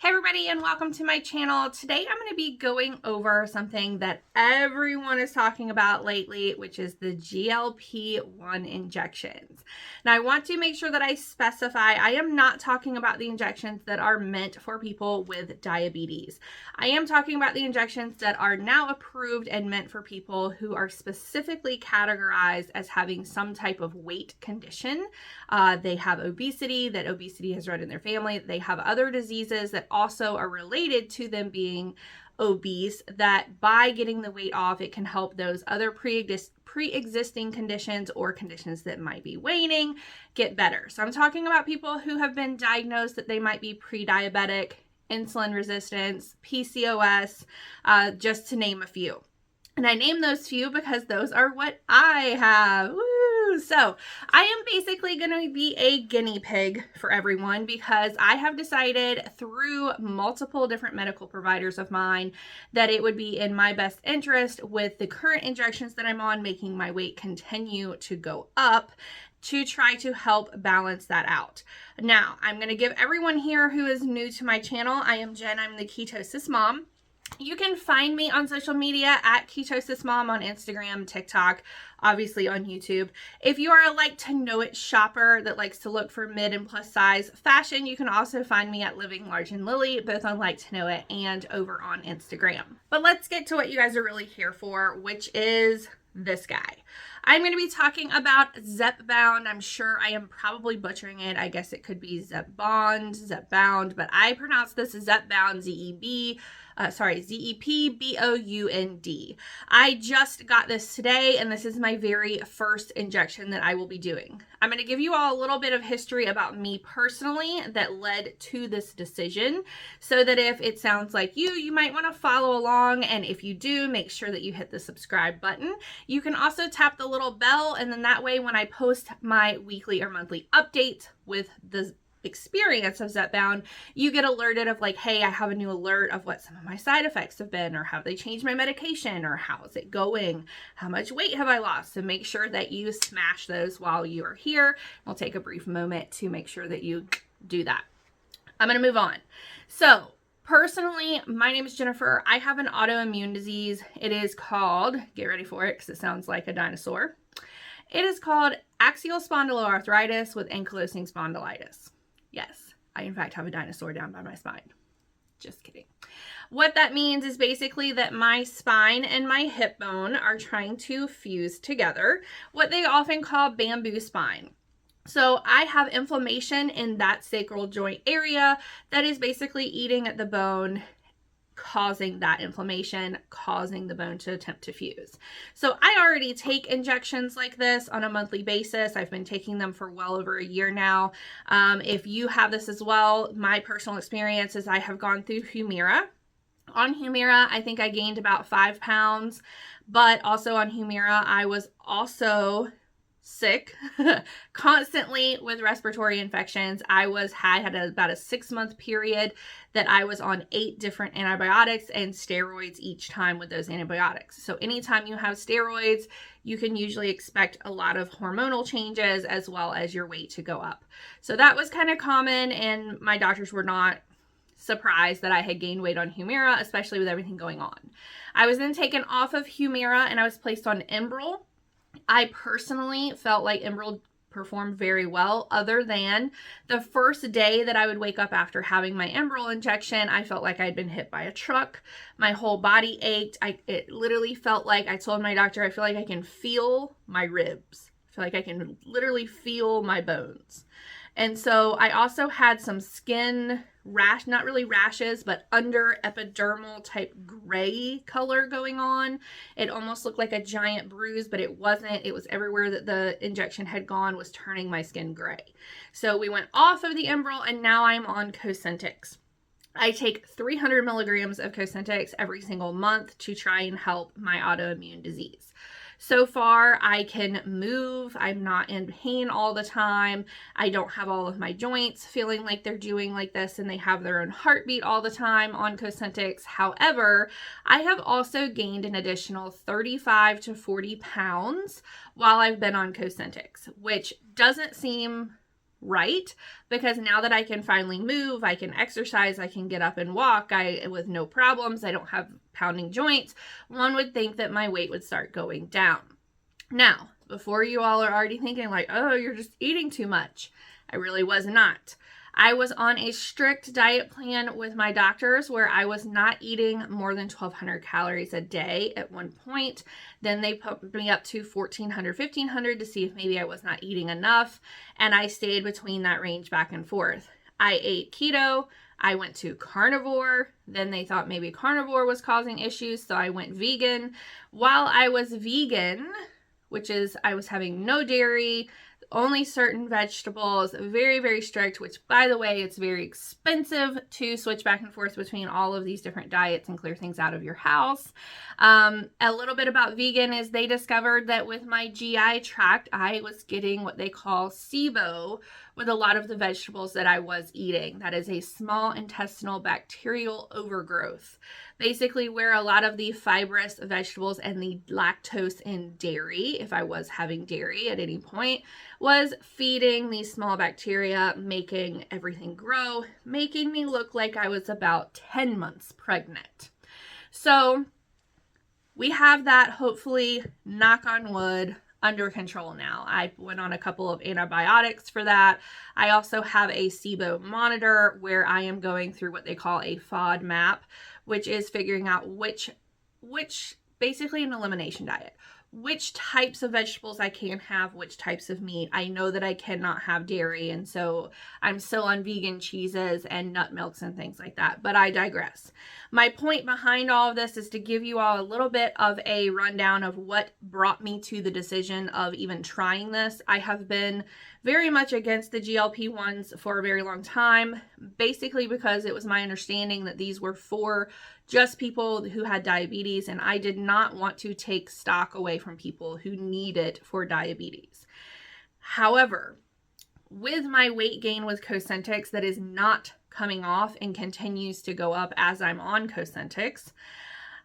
Hey everybody, and welcome to my channel. Today I'm going to be going over something that everyone is talking about lately, which is the GLP-1 injections. Now I want to make sure that I specify I am not talking about the injections that are meant for people with diabetes. I am talking about the injections that are now approved and meant for people who are specifically categorized as having some type of weight condition. They have obesity, that obesity has run in their family. They have other diseases that also are related to them being obese, that by getting the weight off, it can help those other pre-existing conditions or conditions that might be waning get better. So I'm talking about people who have been diagnosed that they might be pre-diabetic, insulin resistance, PCOS, just to name a few. And I name those few because those are what I have. Woo! So I am basically going to be a guinea pig for everyone because I have decided through multiple different medical providers of mine that it would be in my best interest, with the current injections that I'm on making my weight continue to go up, to try to help balance that out. Now, I'm going to give everyone here who is new to my channel. I am Jen. I'm the KetosisMom. You can find me on social media at KetosisMom on Instagram, TikTok, obviously on YouTube. If you are a like-to-know-it shopper that likes to look for mid and plus size fashion, you can also find me at Living Large and Lily, both on Like-to-Know-It and over on Instagram. But let's get to what you guys are really here for, which is this guy. I'm going to be talking about Zepbound. I'm sure I am probably butchering it. I guess it could be Zepbound, but I pronounce this Zepbound, Zepbound. I just got this today, and this is my very first injection that I will be doing. I'm going to give you all a little bit of history about me personally that led to this decision, so that if it sounds like you might want to follow along, and if you do, make sure that you hit the subscribe button. You can also tap the little bell, and then that way when I post my weekly or monthly update with the experience of Zepbound, you get alerted of like, hey, I have a new alert of what some of my side effects have been, or have they changed my medication, or how is it going, how much weight have I lost. So make sure that you smash those while you are here. I'll take a brief moment to make sure that you do that. I'm going to move on. So personally, my name is Jennifer. I have an autoimmune disease. It is called, get ready for it because it sounds like a dinosaur. It is called axial spondyloarthritis with ankylosing spondylitis. Yes, I in fact have a dinosaur down by my spine. Just kidding. What that means is basically that my spine and my hip bone are trying to fuse together, what they often call bamboo spine. So I have inflammation in that sacral joint area that is basically eating at the bone, causing that inflammation, causing the bone to attempt to fuse. So I already take injections like this on a monthly basis. I've been taking them for well over a year now. If you have this as well, my personal experience is I have gone through Humira. On Humira, I think I gained about 5 pounds, but also on Humira, I was also sick constantly with respiratory infections. I had about a 6-month period that I was on 8 different antibiotics and steroids each time with those antibiotics. So anytime you have steroids, you can usually expect a lot of hormonal changes as well as your weight to go up. So that was kind of common, and my doctors were not surprised that I had gained weight on Humira, especially with everything going on. I was then taken off of Humira and I was placed on Enbrel. I personally felt like Enbrel performed very well, other than the first day that I would wake up after having my Enbrel injection. I felt like I'd been hit by a truck. My whole body ached. It literally felt like, I told my doctor, I feel like I can feel my ribs. I feel like I can literally feel my bones. And so I also had some skin rash, not really rashes, but under epidermal type gray color going on. It almost looked like a giant bruise, but it wasn't. It was everywhere that the injection had gone was turning my skin gray. So we went off of the Enbrel, and now I'm on Cosentyx. I take 300 milligrams of Cosentyx every single month to try and help my autoimmune disease. So far, I can move. I'm not in pain all the time. I don't have all of my joints feeling like they're doing like this, and they have their own heartbeat all the time on Cosentyx. However, I have also gained an additional 35 to 40 pounds while I've been on Cosentyx, which doesn't seem right, because now that I can finally move, I can exercise, I can get up and walk with no problems, I don't have pounding joints, one would think that my weight would start going down. Now, before you all are already thinking like, oh, you're just eating too much, I really was not. I was on a strict diet plan with my doctors where I was not eating more than 1,200 calories a day at one point. Then they put me up to 1,400, 1,500 to see if maybe I was not eating enough. And I stayed between that range back and forth. I ate keto. I went to carnivore. Then they thought maybe carnivore was causing issues, so I went vegan. While I was vegan, which is I was having no dairy, only certain vegetables, very, very strict, which by the way, it's very expensive to switch back and forth between all of these different diets and clear things out of your house. A little bit about vegan is they discovered that with my GI tract, I was getting what they call SIBO with a lot of the vegetables that I was eating. That is a small intestinal bacterial overgrowth. Basically where a lot of the fibrous vegetables and the lactose in dairy, if I was having dairy at any point, was feeding these small bacteria, making everything grow, making me look like I was about 10 months pregnant. So we have that, hopefully, knock on wood, under control now. I went on a couple of antibiotics for that. I also have a SIBO monitor where I am going through what they call a FODMAP, which is figuring out which basically an elimination diet, which types of vegetables I can have, which types of meat. I know that I cannot have dairy, and so I'm still on vegan cheeses and nut milks and things like that, but I digress. My point behind all of this is to give you all a little bit of a rundown of what brought me to the decision of even trying this. I have been very much against the GLP-1s for a very long time, basically because it was my understanding that these were for just people who had diabetes, and I did not want to take stock away from people who need it for diabetes. However, with my weight gain with Cosentyx that is not coming off and continues to go up as I'm on Cosentyx,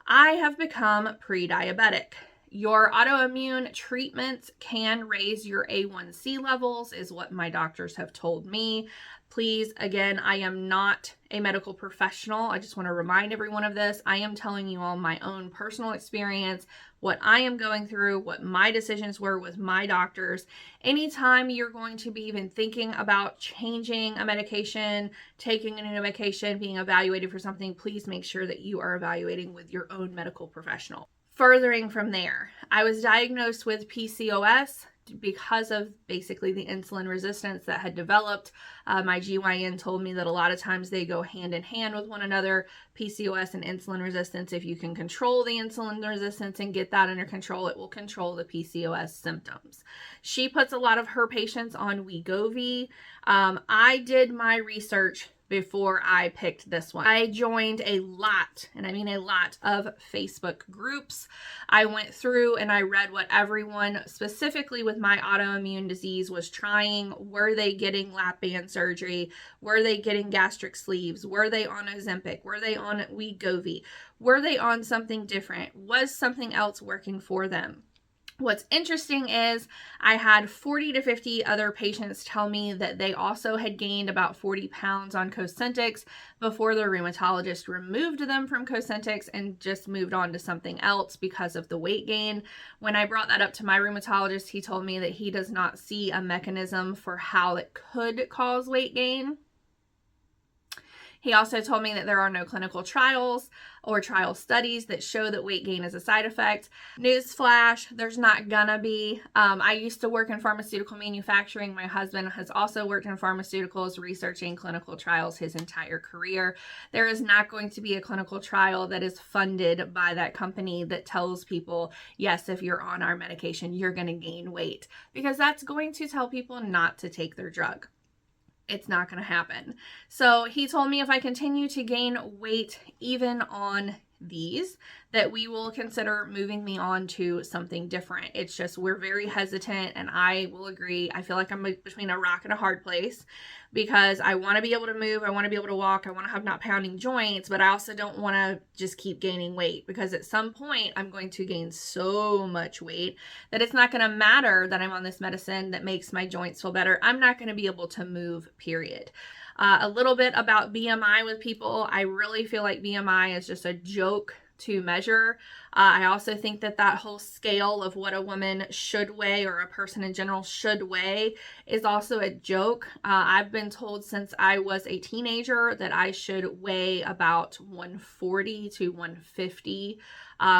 I have become pre-diabetic. Your autoimmune treatments can raise your A1C levels, is what my doctors have told me. Please, again, I am not a medical professional. I just want to remind everyone of this. I am telling you all my own personal experience, what I am going through, what my decisions were with my doctors. Anytime you're going to be even thinking about changing a medication, taking a new medication, being evaluated for something, please make sure that you are evaluating with your own medical professional. Furthering from there, I was diagnosed with PCOS because of basically the insulin resistance that had developed. My GYN told me that a lot of times they go hand in hand with one another, PCOS and insulin resistance. If you can control the insulin resistance and get that under control, it will control the PCOS symptoms. She puts a lot of her patients on Wegovy. I did my research before I picked this one. I joined a lot, and I mean a lot, of Facebook groups. I went through and I read what everyone, specifically with my autoimmune disease, was trying. Were they getting lap band surgery? Were they getting gastric sleeves? Were they on Ozempic? Were they on Wegovy? Were they on something different? Was something else working for them? What's interesting is I had 40 to 50 other patients tell me that they also had gained about 40 pounds on Cosentyx before their rheumatologist removed them from Cosentyx and just moved on to something else because of the weight gain. When I brought that up to my rheumatologist, he told me that he does not see a mechanism for how it could cause weight gain. He also told me that there are no clinical trials or trial studies that show that weight gain is a side effect. Newsflash, there's not gonna be. I used to work in pharmaceutical manufacturing. My husband has also worked in pharmaceuticals, researching clinical trials his entire career. There is not going to be a clinical trial that is funded by that company that tells people, yes, if you're on our medication, you're gonna gain weight, because that's going to tell people not to take their drug. It's not going to happen. So he told me if I continue to gain weight, even on these that we will consider moving me on to something different. It's just we're very hesitant, and I will agree. I feel like I'm between a rock and a hard place because I want to be able to move, I want to be able to walk, I want to have not pounding joints, but I also don't want to just keep gaining weight, because at some point I'm going to gain so much weight that it's not going to matter that I'm on this medicine that makes my joints feel better. I'm not going to be able to move, period. A little bit about BMI with people. I really feel like BMI is just a joke to measure. I also think that that whole scale of what a woman should weigh, or a person in general should weigh, is also a joke. I've been told since I was a teenager that I should weigh about 140 to 150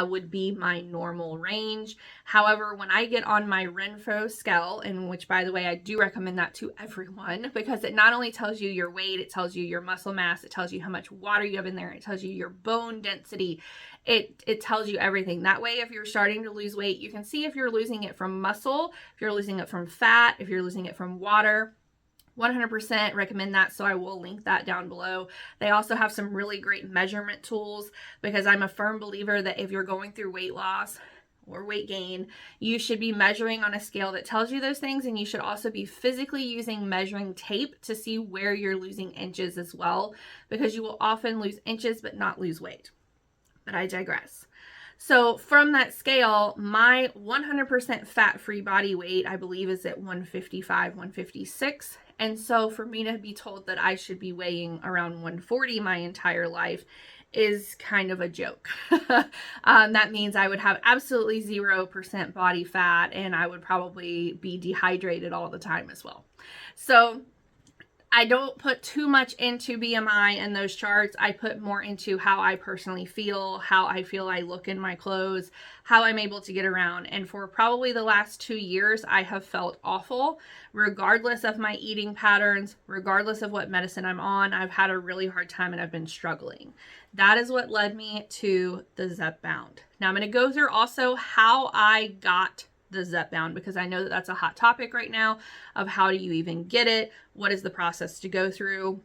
would be my normal range. However, when I get on my Renpho scale, and which, by the way, I do recommend that to everyone, because it not only tells you your weight, it tells you your muscle mass, it tells you how much water you have in there, it tells you your bone density, it tells you everything. That way, if you're starting to lose weight, you can see if you're losing it from muscle, if you're losing it from fat, if you're losing it from water. 100% recommend that, so I will link that down below. They also have some really great measurement tools, because I'm a firm believer that if you're going through weight loss or weight gain, you should be measuring on a scale that tells you those things, and you should also be physically using measuring tape to see where you're losing inches as well, because you will often lose inches but not lose weight. But I digress. So from that scale, my 100% fat-free body weight, I believe, is at 155, 156. And so for me to be told that I should be weighing around 140 my entire life is kind of a joke. That means I would have absolutely 0% body fat, and I would probably be dehydrated all the time as well. So I don't put too much into BMI and those charts. I put more into how I personally feel, how I feel I look in my clothes, how I'm able to get around. And for probably the last 2 years, I have felt awful, regardless of my eating patterns, regardless of what medicine I'm on. I've had a really hard time, and I've been struggling. That is what led me to the Zepbound. Now I'm going to go through also how I got the Zepbound, because I know that that's a hot topic right now, of how do you even get it? What is the process to go through?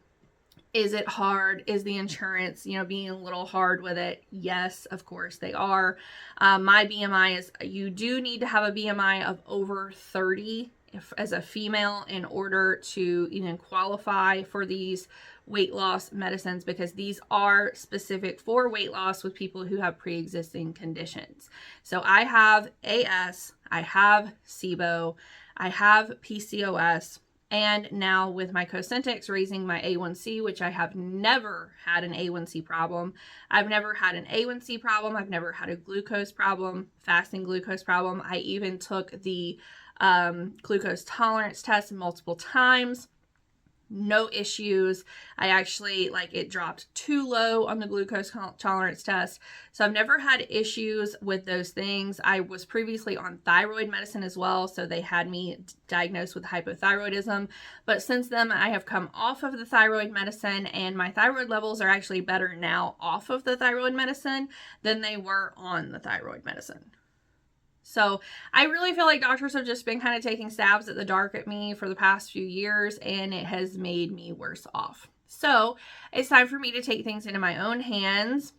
Is it hard? Is the insurance, being a little hard with it? Yes, of course they are. My BMI is, you do need to have a BMI of over 30 as a female in order to even qualify for these weight loss medicines, because these are specific for weight loss with people who have pre-existing conditions. So I have AS, I have SIBO, I have PCOS, and now with my Cosentyx raising my A1C, which I have never had an A1C problem. I've never had an A1C problem. I've never had a glucose problem, fasting glucose problem. I even took the glucose tolerance test multiple times. No issues. I actually, it dropped too low on the glucose tolerance test. So I've never had issues with those things. I was previously on thyroid medicine as well, so they had me diagnosed with hypothyroidism. But since then, I have come off of the thyroid medicine, and my thyroid levels are actually better now off of the thyroid medicine than they were on the thyroid medicine. So I really feel like doctors have just been kind of taking stabs at the dark at me for the past few years, and it has made me worse off. So it's time for me to take things into my own hands,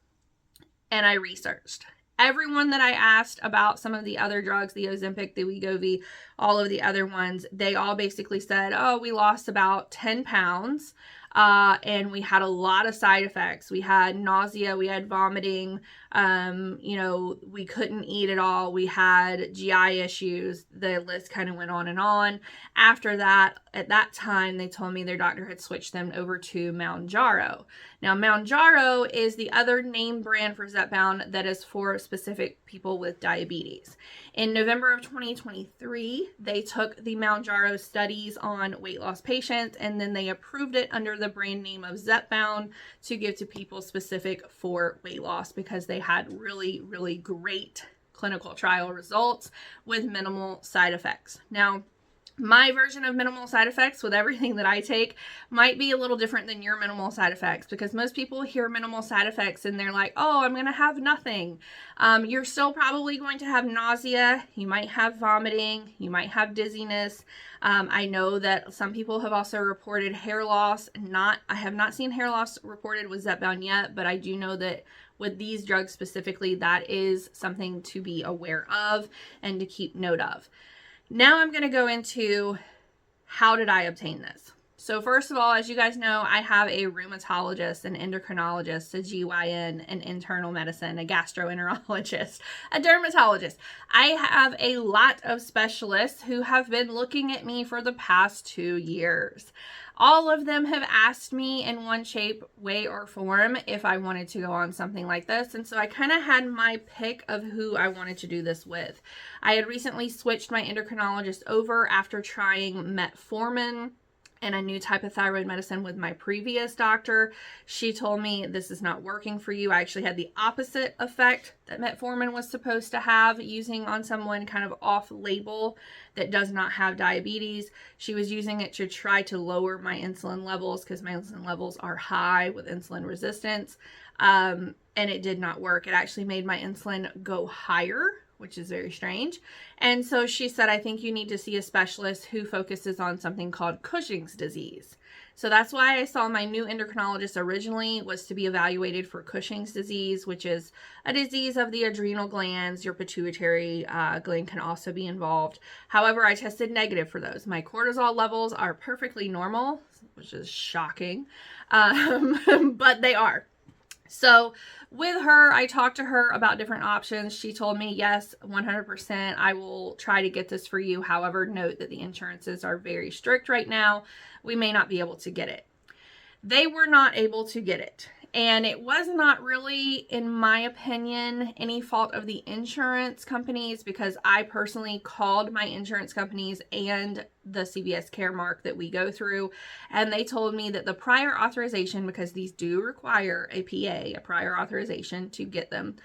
and I researched. Everyone that I asked about some of the other drugs, the Ozempic, the Wegovy, all of the other ones, they all basically said, oh, we lost about 10 pounds. And we had a lot of side effects. We had nausea, we had vomiting, we couldn't eat at all. We had GI issues. The list kind of went on and on. After that, at that time, they told me their doctor had switched them over to Mounjaro. Now, Mounjaro is the other name brand for Zepbound that is for specific people with diabetes. In November of 2023, they took the Mounjaro studies on weight loss patients, and then they approved it under the brand name of Zepbound to give to people specific for weight loss, because they had really, really great clinical trial results with minimal side effects. Now, my version of minimal side effects with everything that I take might be a little different than your minimal side effects, because most people hear minimal side effects and they're like, oh, I'm going to have nothing. You're still probably going to have nausea. You might have vomiting. You might have dizziness. I know that some people have also reported hair loss. I have not seen hair loss reported with Zepbound yet, but I do know that with these drugs specifically, that is something to be aware of and to keep note of. Now I'm going to go into how did I obtain this. So first of all, as you guys know, I have a rheumatologist, an endocrinologist, a GYN, an internal medicine, a gastroenterologist, a dermatologist. I have a lot of specialists who have been looking at me for the past 2 years. All of them have asked me in one shape, way, or form if I wanted to go on something like this. And so I kind of had my pick of who I wanted to do this with. I had recently switched my endocrinologist over after trying metformin and a new type of thyroid medicine with my previous doctor. She told me this is not working for you. I actually had the opposite effect that metformin was supposed to have, using on someone kind of off label that does not have diabetes. She was using it to try to lower my insulin levels because my insulin levels are high with insulin resistance. And it did not work. It actually made my insulin go higher, which is very strange. And so she said, I think you need to see a specialist who focuses on something called Cushing's disease. So that's why I saw my new endocrinologist originally, was to be evaluated for Cushing's disease, which is a disease of the adrenal glands. Your pituitary gland can also be involved. However, I tested negative for those. My cortisol levels are perfectly normal, which is shocking, but they are. So with her, I talked to her about different options. She told me, yes, 100%, I will try to get this for you. However, note that the insurances are very strict right now. We may not be able to get it. They were not able to get it. And it was not really, in my opinion, any fault of the insurance companies, because I personally called my insurance companies and the CVS Caremark that we go through, and they told me that the prior authorization, because these do require a PA, a prior authorization to get them,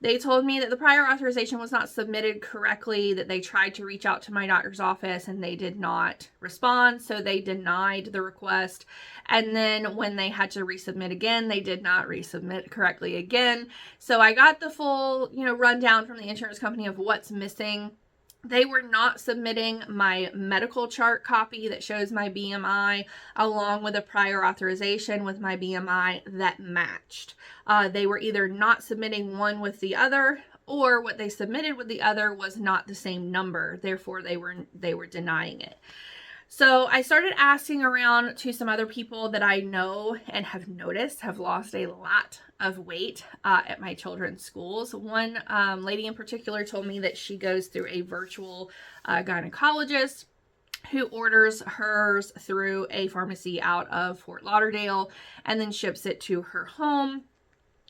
they told me that the prior authorization was not submitted correctly, that they tried to reach out to my doctor's office and they did not respond, so they denied the request. And then when they had to resubmit again, they did not resubmit correctly again. So I got the full, rundown from the insurance company of what's missing. They were not submitting my medical chart copy that shows my BMI along with a prior authorization with my BMI that matched. They were either not submitting one with the other, or what they submitted with the other was not the same number. Therefore, they were denying it. So I started asking around to some other people that I know and have noticed have lost a lot of weight at my children's schools. One lady in particular told me that she goes through a virtual gynecologist who orders hers through a pharmacy out of Fort Lauderdale and then ships it to her home.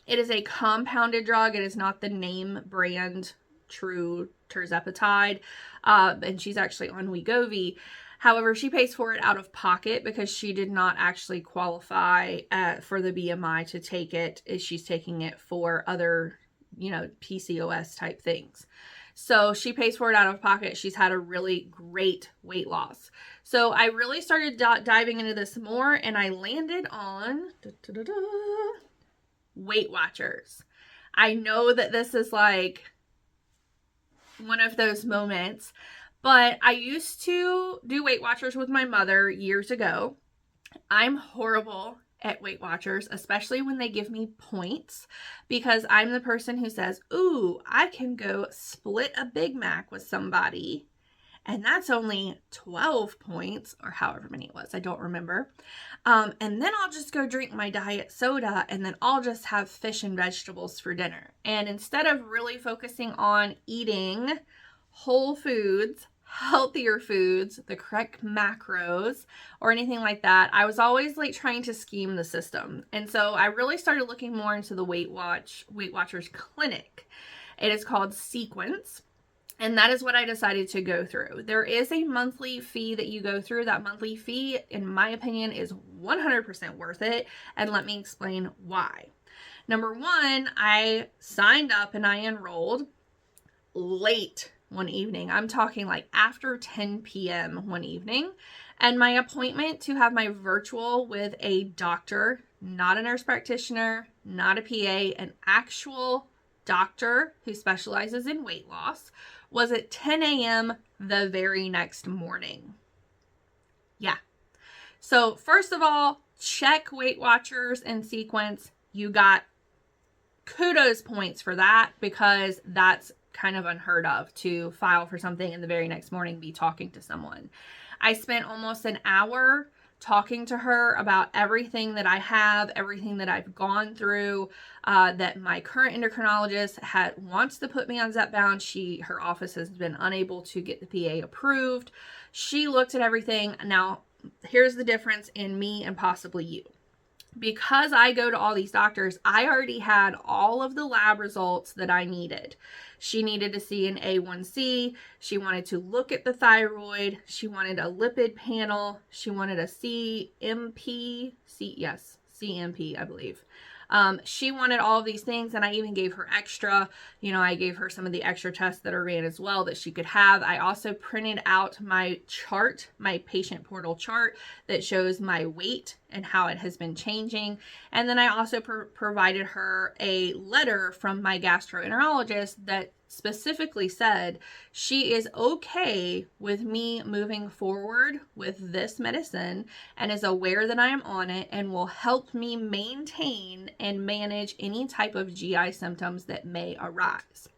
It is a compounded drug. It is not the name brand true Tirzepatide, and she's actually on Wegovy. However, she pays for it out of pocket because she did not actually qualify for the BMI to take it. She's taking it for other, PCOS type things. So she pays for it out of pocket. She's had a really great weight loss. So I really started diving into this more, and I landed on Weight Watchers. I know that this is like one of those moments, but I used to do Weight Watchers with my mother years ago. I'm horrible at Weight Watchers, especially when they give me points, because I'm the person who says, ooh, I can go split a Big Mac with somebody, and that's only 12 points, or however many it was, I don't remember. And then I'll just go drink my diet soda, and then I'll just have fish and vegetables for dinner. And instead of really focusing on eating whole foods, healthier foods, the correct macros, or anything like that, I was always like trying to scheme the system. And so I really started looking more into the Weight Watchers clinic. It is called Sequence. And that is what I decided to go through. There is a monthly fee that you go through. That monthly fee, in my opinion, is 100% worth it. And let me explain why. Number one, I signed up and I enrolled late one evening. I'm talking like after 10 p.m. one evening. And my appointment to have my virtual with a doctor, not a nurse practitioner, not a PA, an actual doctor who specializes in weight loss, was at 10 a.m. the very next morning. Yeah. So first of all, check Weight Watchers and Sequence. You got kudos points for that, because that's kind of unheard of to file for something and the very next morning be talking to someone. I spent almost an hour talking to her about everything that I have, everything that I've gone through, that my current endocrinologist wants to put me on Zepbound. Her office has been unable to get the PA approved. She looked at everything. Now, here's the difference in me and possibly you. Because I go to all these doctors, I already had all of the lab results that I needed. She needed to see an A1C. She wanted to look at the thyroid. She wanted a lipid panel. She wanted a CMP, I believe. She wanted all of these things, and I even gave her extra. I gave her some of the extra tests that are ran as well that she could have. I also printed out my chart, my patient portal chart that shows my weight and how it has been changing. And then I also provided her a letter from my gastroenterologist that specifically said she is okay with me moving forward with this medicine and is aware that I am on it and will help me maintain and manage any type of GI symptoms that may arise.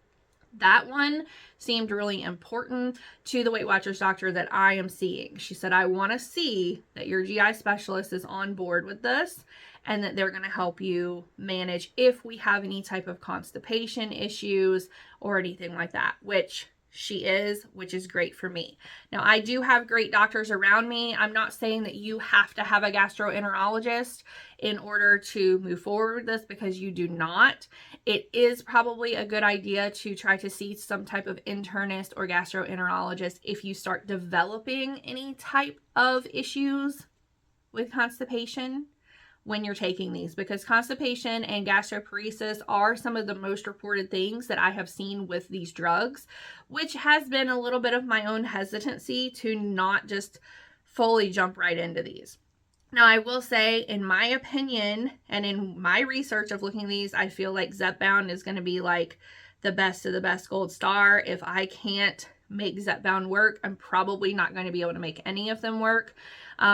That one seemed really important to the Weight Watchers doctor that I am seeing. She said, I want to see that your GI specialist is on board with this and that they're going to help you manage if we have any type of constipation issues or anything like that, which she is, which is great for me. Now, I do have great doctors around me. I'm not saying that you have to have a gastroenterologist in order to move forward with this, because you do not. It is probably a good idea to try to see some type of internist or gastroenterologist if you start developing any type of issues with constipation when you're taking these, because constipation and gastroparesis are some of the most reported things that I have seen with these drugs, which has been a little bit of my own hesitancy to not just fully jump right into these. Now, I will say, in my opinion, and in my research of looking at these, I feel like Zepbound is going to be like the best of the best gold star. If I can't make Zepbound work, I'm probably not going to be able to make any of them work.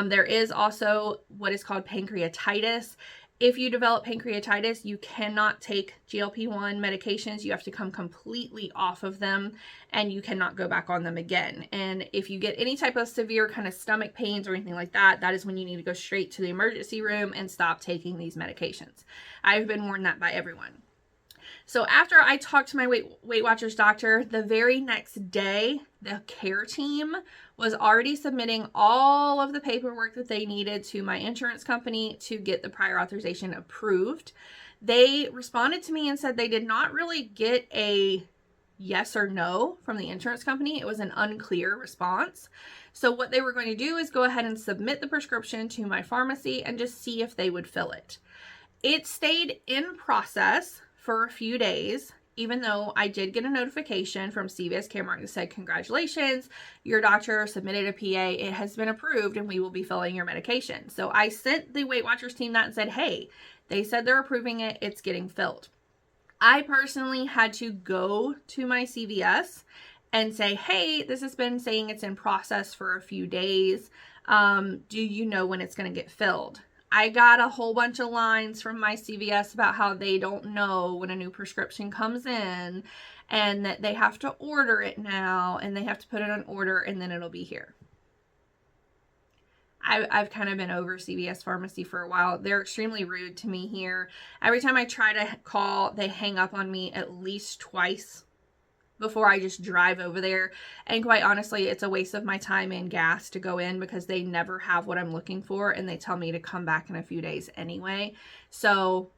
There is also what is called pancreatitis. If you develop pancreatitis, you cannot take GLP-1 medications. You have to come completely off of them, and you cannot go back on them again. And if you get any type of severe kind of stomach pains or anything like that, that is when you need to go straight to the emergency room and stop taking these medications. I've been warned that by everyone. So after I talked to my Weight Watchers doctor, the very next day, the care team was already submitting all of the paperwork that they needed to my insurance company to get the prior authorization approved. They responded to me and said they did not really get a yes or no from the insurance company. It was an unclear response. So what they were going to do is go ahead and submit the prescription to my pharmacy and just see if they would fill it. It stayed in process for a few days, even though I did get a notification from CVS Caremark that said, congratulations, your doctor submitted a PA, it has been approved, and we will be filling your medication. So I sent the Weight Watchers team that and said, hey, they said they're approving it, it's getting filled. I personally had to go to my CVS and say, hey, this has been saying it's in process for a few days. Do you know when it's going to get filled? I got a whole bunch of lines from my CVS about how they don't know when a new prescription comes in and that they have to order it now and they have to put it on order and then it'll be here. I've kind of been over CVS Pharmacy for a while. They're extremely rude to me here. Every time I try to call, they hang up on me at least twice before I just drive over there. And quite honestly, it's a waste of my time and gas to go in because they never have what I'm looking for and they tell me to come back in a few days anyway. So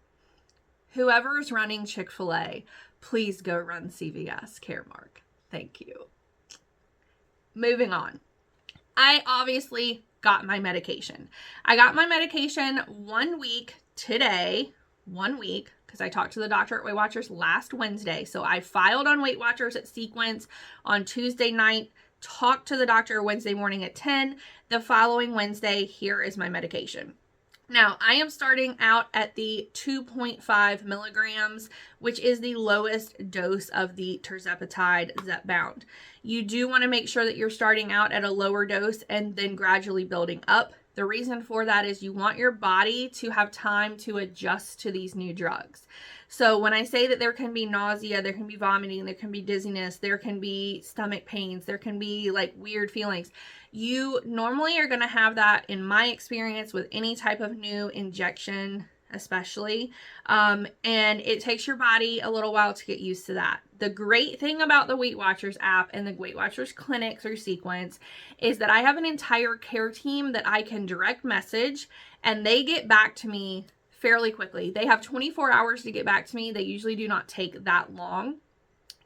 whoever's running Chick-fil-A, please go run CVS Caremark. Thank you. Moving on. I obviously got my medication. I got my medication 1 week today, 1 week, because I talked to the doctor at Weight Watchers last Wednesday. So I filed on Weight Watchers at Sequence on Tuesday night, talked to the doctor Wednesday morning at 10. The following Wednesday, here is my medication. Now, I am starting out at the 2.5 milligrams, which is the lowest dose of the Tirzepatide Zepbound. You do want to make sure that you're starting out at a lower dose and then gradually building up, The reason for that is you want your body to have time to adjust to these new drugs. So when I say that there can be nausea, there can be vomiting, there can be dizziness, there can be stomach pains, there can be like weird feelings, you normally are going to have that, in my experience, with any type of new injection, especially. And it takes your body a little while to get used to that. The great thing about the Weight Watchers app and the Weight Watchers clinic through Sequence is that I have an entire care team that I can direct message, and they get back to me fairly quickly. They have 24 hours to get back to me. They usually do not take that long.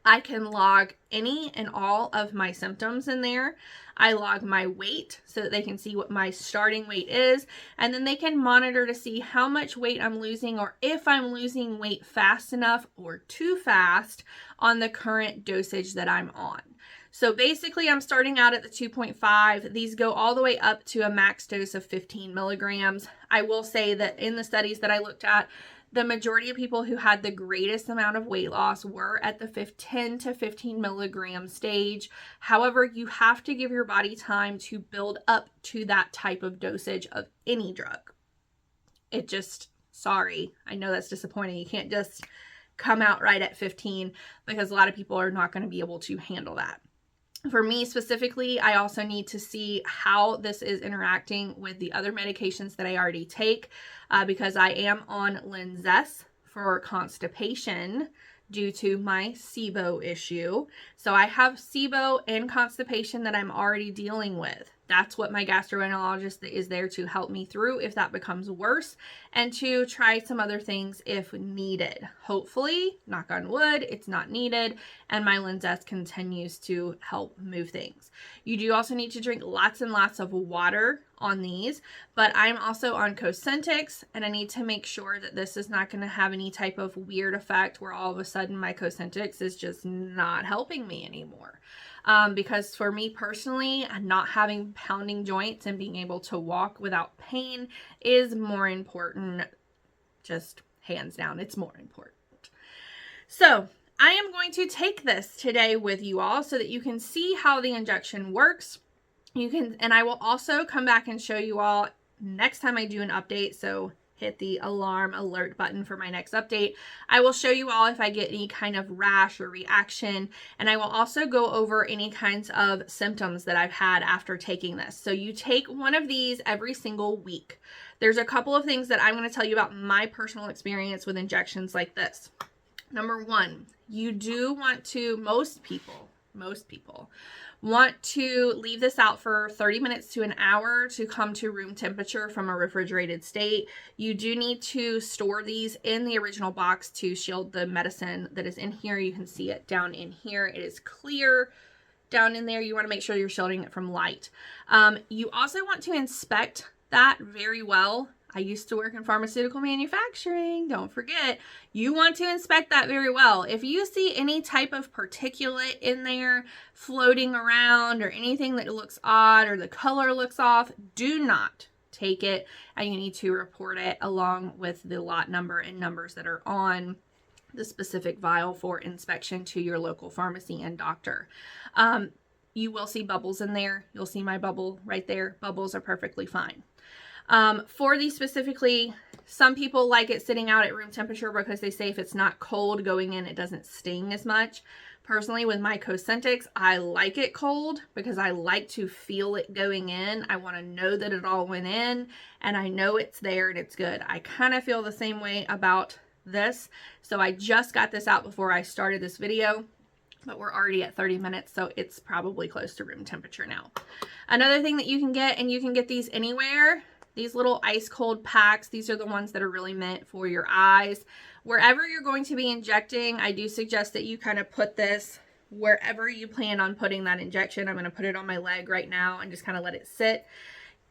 I can log any and all of my symptoms in there. I log my weight so that they can see what my starting weight is, and then they can monitor to see how much weight I'm losing, or if I'm losing weight fast enough or too fast on the current dosage that I'm on. So basically I'm starting out at the 2.5. These go all the way up to a max dose of 15 milligrams. I will say that in the studies that I looked at, the majority of people who had the greatest amount of weight loss were at the 10 to 15 milligram stage. However, you have to give your body time to build up to that type of dosage of any drug. Sorry, I know that's disappointing. You can't just come out right at 15, because a lot of people are not going to be able to handle that. For me specifically, I also need to see how this is interacting with the other medications that I already take, because I am on Linzess for constipation due to my SIBO issue. So I have SIBO and constipation that I'm already dealing with. That's what my gastroenterologist is there to help me through if that becomes worse, and to try some other things if needed. Hopefully, knock on wood, it's not needed, and my Linzess continues to help move things. You do also need to drink lots and lots of water on these, but I'm also on Cosentyx, and I need to make sure that this is not going to have any type of weird effect where all of a sudden my Cosentyx is just not helping me anymore. Because for me personally, not having pounding joints and being able to walk without pain is more important. Just hands down, it's more important. So I am going to take this today with you all so that you can see how the injection works. And I will also come back and show you all next time I do an update. So hit the alarm alert button for my next update. I will show you all if I get any kind of rash or reaction, and I will also go over any kinds of symptoms that I've had after taking this. So you take one of these every single week. There's a couple of things that I'm going to tell you about my personal experience with injections like this. Number one, you do want to, most people want to leave this out for 30 minutes to an hour to come to room temperature from a refrigerated state. You do need to store these in the original box to shield the medicine that is in here. You can see it down in here. It is clear down in there. You want to make sure you're shielding it from light. You also want to inspect that very well. I used to work in pharmaceutical manufacturing. Don't forget, you want to inspect that very well. If you see any type of particulate in there floating around, or anything that looks odd, or the color looks off, do not take it, and you need to report it along with the lot number and numbers that are on the specific vial for inspection to your local pharmacy and doctor. You will see bubbles in there. You'll see my bubble right there. Bubbles are perfectly fine. For these specifically, some people like it sitting out at room temperature because they say if it's not cold going in, it doesn't sting as much. Personally, with my Cosentyx, I like it cold because I like to feel it going in. I want to know that it all went in, and I know it's there and it's good. I kind of feel the same way about this. So I just got this out before I started this video, but we're already at 30 minutes, so it's probably close to room temperature now. Another thing that you can get, and you can get these anywhere, these little ice cold packs. These are the ones that are really meant for your eyes. Wherever you're going to be injecting, I do suggest that you kind of put this wherever you plan on putting that injection. I'm going to put it on my leg right now and just kind of let it sit.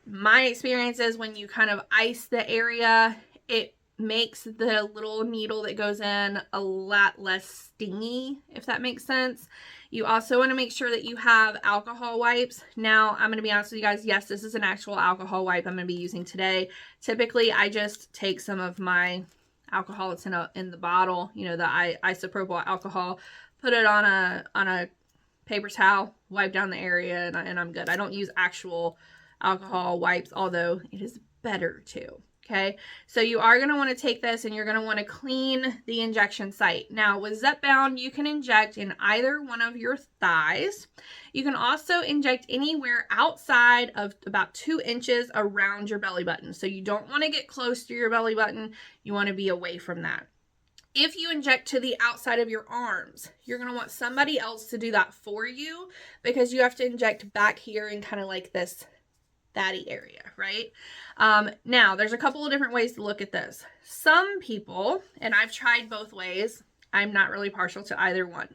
My experience is when you kind of ice the area, it makes the little needle that goes in a lot less stingy, if that makes sense. You also want to make sure that you have alcohol wipes. Now, I'm going to be honest with you guys. Yes, this is an actual alcohol wipe I'm going to be using today. Typically, I just take some of my alcohol that's in the bottle, you know, the isopropyl alcohol, put it on a paper towel, wipe down the area, and I'm good. I don't use actual alcohol wipes, although it is better to. Okay, so you are going to want to take this and you're going to want to clean the injection site. Now with Zepbound, you can inject in either one of your thighs. You can also inject anywhere outside of about 2 inches around your belly button. So you don't want to get close to your belly button. You want to be away from that. If you inject to the outside of your arms, you're going to want somebody else to do that for you, because you have to inject back here in kind of like this fatty area, right? Now, there's a couple of different ways to look at this. Some people, and I've tried both ways, I'm not really partial to either one.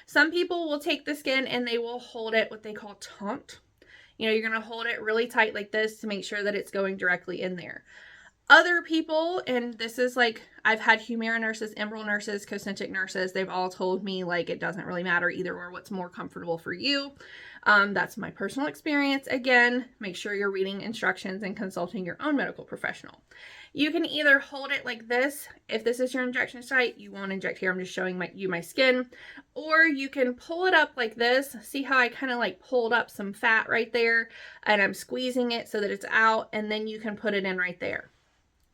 Some people will take the skin and they will hold it what they call taut. You know, you're going to hold it really tight like this to make sure that it's going directly in there. Other people, and this is like, I've had Humira nurses, Enbrel nurses, Cosentyx nurses, they've all told me like it doesn't really matter either or, what's more comfortable for you. That's my personal experience. Again, make sure you're reading instructions and consulting your own medical professional. You can either hold it like this. If this is your injection site, you won't inject here. I'm just showing you my skin. Or you can pull it up like this. See how I kind of like pulled up some fat right there, and I'm squeezing it so that it's out, and then you can put it in right there.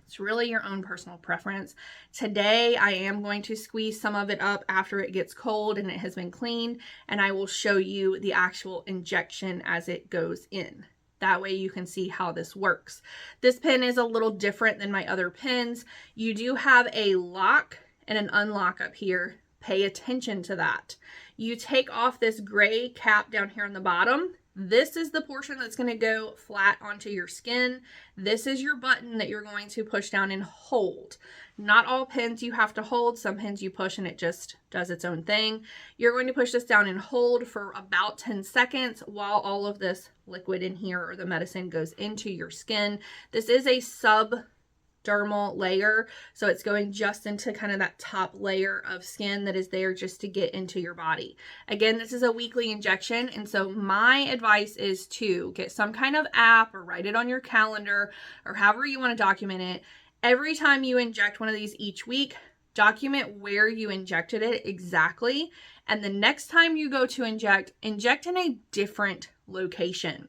It's really your own personal preference. Today, I am going to squeeze some of it up after it gets cold and it has been cleaned, and I will show you the actual injection as it goes in. That way you can see how this works. This pen is a little different than my other pens. You do have a lock and an unlock up here. Pay attention to that. You take off this gray cap down here on the bottom. This is the portion that's going to go flat onto your skin. This is your button that you're going to push down and hold. Not all pens you have to hold. Some pens you push and it just does its own thing. You're going to push this down and hold for about 10 seconds while all of this liquid in here or the medicine goes into your skin. This is a subdermal layer, so it's going just into kind of that top layer of skin that is there just to get into your body. Again, this is a weekly injection, and so my advice is to get some kind of app or write it on your calendar or however you want to document it. Every time you inject one of these each week, document where you injected it exactly, and the next time you go to inject in a different location.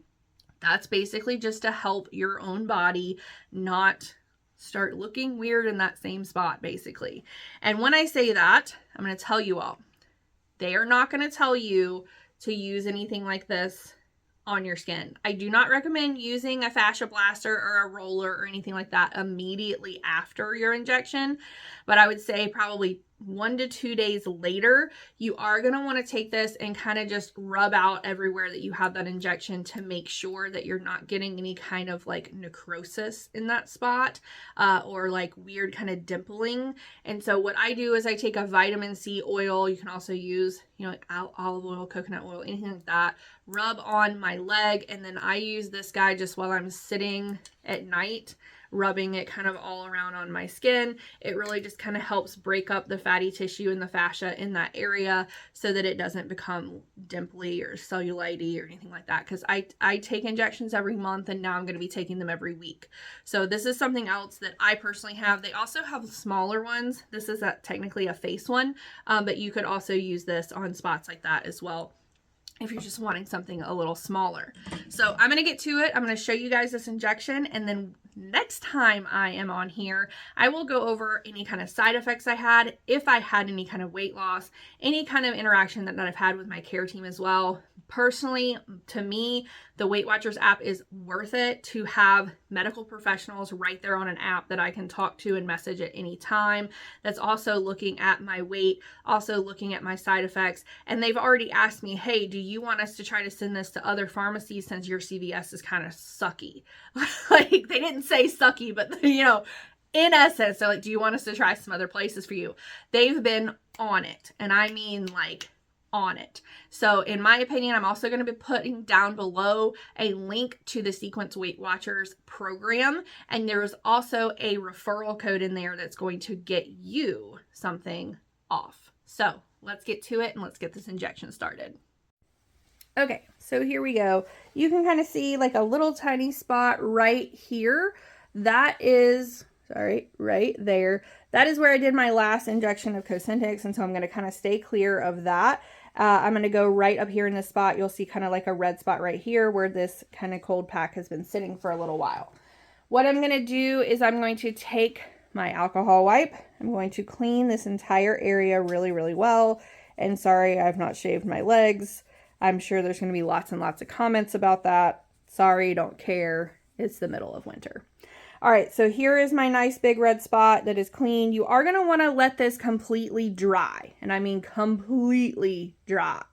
That's basically just to help your own body not start looking weird in that same spot, basically. And when I say that, I'm going to tell you all, they are not going to tell you to use anything like this on your skin. I do not recommend using a fascia blaster or a roller or anything like that immediately after your injection, but I would say probably 1 to 2 days later, you are going to want to take this and kind of just rub out everywhere that you have that injection to make sure that you're not getting any kind of like necrosis in that spot or like weird kind of dimpling. And so what I do is I take a vitamin C oil. You can also use, you know, like olive oil, coconut oil, anything like that, rub on my leg. And then I use this guy just while I'm sitting at night, rubbing it kind of all around on my skin. It really just kind of helps break up the fatty tissue and the fascia in that area so that it doesn't become dimply or cellulite or anything like that. Because I take injections every month, and now I'm going to be taking them every week. So this is something else that I personally have. They also have smaller ones. This is technically a face one, but you could also use this on spots like that as well if you're just wanting something a little smaller. So I'm going to get to it. I'm going to show you guys this injection, and then next time I am on here, I will go over any kind of side effects I had, if I had any kind of weight loss, any kind of interaction that I've had with my care team as well. Personally, to me, the Weight Watchers app is worth it to have medical professionals right there on an app that I can talk to and message at any time. That's also looking at my weight, also looking at my side effects. And they've already asked me, hey, do you want us to try to send this to other pharmacies since your CVS is kind of sucky? Like, they didn't say sucky, but you know, in essence, they're like, do you want us to try some other places for you? They've been on it. And I mean like on it. So in my opinion, I'm also going to be putting down below a link to the Sequence Weight Watchers program. And there's also a referral code in there that's going to get you something off. So let's get to it and let's get this injection started. Okay, so here we go. You can kind of see like a little tiny spot right here. That is, sorry, right there. That is where I did my last injection of Cosentyx, and so I'm going to kind of stay clear of that. I'm going to go right up here in this spot. You'll see kind of like a red spot right here where this kind of cold pack has been sitting for a little while. What I'm going to do is I'm going to take my alcohol wipe. I'm going to clean this entire area really, really well. And sorry, I've not shaved my legs. I'm sure there's going to be lots and lots of comments about that. Sorry, don't care. It's the middle of winter. All right, so here is my nice big red spot that is clean. You are going to want to let this completely dry, and I mean completely dry,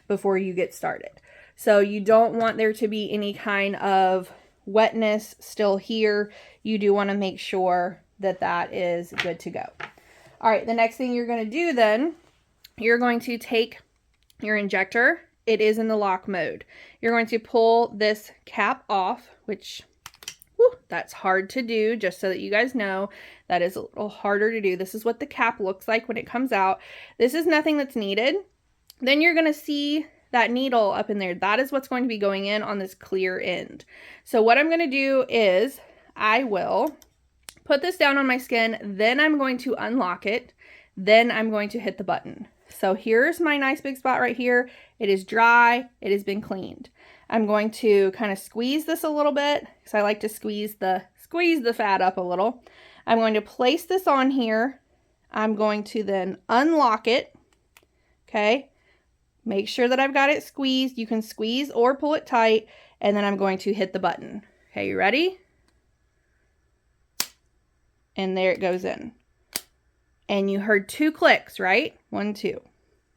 before you get started. So you don't want there to be any kind of wetness still here. You do want to make sure that that is good to go. All right, the next thing you're going to do then, you're going to take your injector. It is in the lock mode. You're going to pull this cap off, which... whew, that's hard to do, just so that you guys know. That is a little harder to do. This is what the cap looks like when it comes out. This is nothing that's needed. Then you're going to see that needle up in there. That is what's going to be going in on this clear end. So what I'm going to do is I will put this down on my skin. Then I'm going to unlock it. Then I'm going to hit the button. So here's my nice big spot right here. It is dry. It has been cleaned. I'm going to kind of squeeze this a little bit because I like to squeeze the fat up a little. I'm going to place this on here. I'm going to then unlock it. Okay. Make sure that I've got it squeezed. You can squeeze or pull it tight. And then I'm going to hit the button. Okay, you ready? And there it goes in. And you heard 2 clicks, right? 1, 2.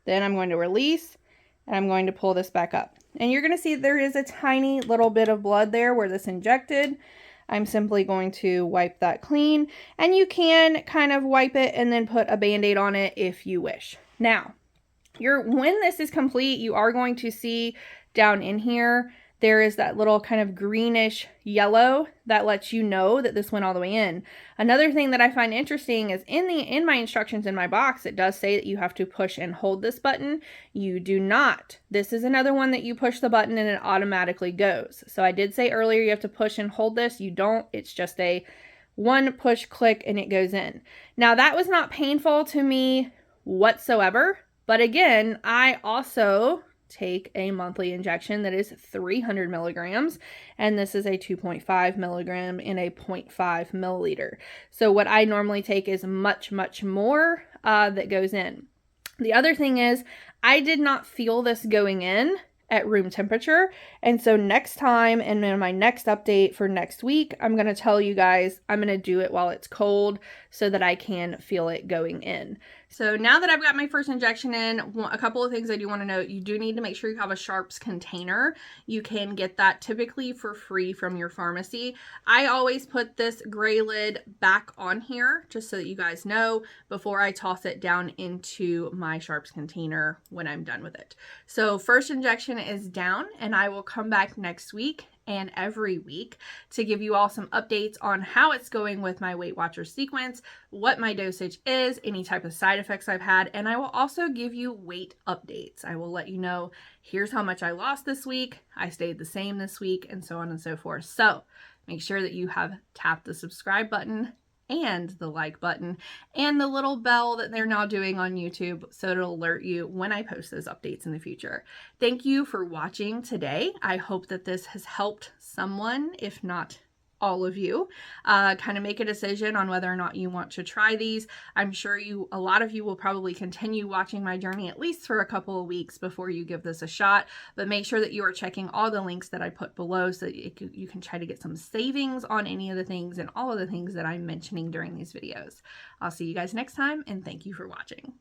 Then I'm going to release and I'm going to pull this back up. And you're going to see there is a tiny little bit of blood there where this injected. I'm simply going to wipe that clean. And you can kind of wipe it and then put a Band-Aid on it if you wish. Now, when this is complete, you are going to see down in here, there is that little kind of greenish yellow that lets you know that this went all the way in. Another thing that I find interesting is in my instructions in my box, it does say that you have to push and hold this button. You do not. This is another one that you push the button and it automatically goes. So I did say earlier you have to push and hold this. You don't. It's just a one push click and it goes in. Now that was not painful to me whatsoever. But again, I also take a monthly injection that is 300 milligrams, and this is a 2.5 milligram in a 0.5 milliliter. So what I normally take is much, much more that goes in. The other thing is I did not feel this going in at room temperature. And so next time, and in my next update for next week, I'm going to tell you guys, I'm going to do it while it's cold so that I can feel it going in. So now that I've got my first injection in, a couple of things I do want to note. You do need to make sure you have a sharps container. You can get that typically for free from your pharmacy. I always put this gray lid back on here just so that you guys know before I toss it down into my sharps container when I'm done with it. So first injection is down, and I will come back next week and every week to give you all some updates on how it's going with my Weight Watchers sequence, what my dosage is, any type of side effects I've had, and I will also give you weight updates. I will let you know, here's how much I lost this week, I stayed the same this week, and so on and so forth. So make sure that you have tapped the subscribe button and the like button and the little bell that they're now doing on YouTube so it'll alert you when I post those updates in the future. Thank you for watching today. I hope that this has helped someone, if not all of you, kind of make a decision on whether or not you want to try these. I'm sure a lot of you will probably continue watching my journey at least for a couple of weeks before you give this a shot, but make sure that you are checking all the links that I put below so that you can try to get some savings on any of the things and all of the things that I'm mentioning during these videos. I'll see you guys next time, and thank you for watching.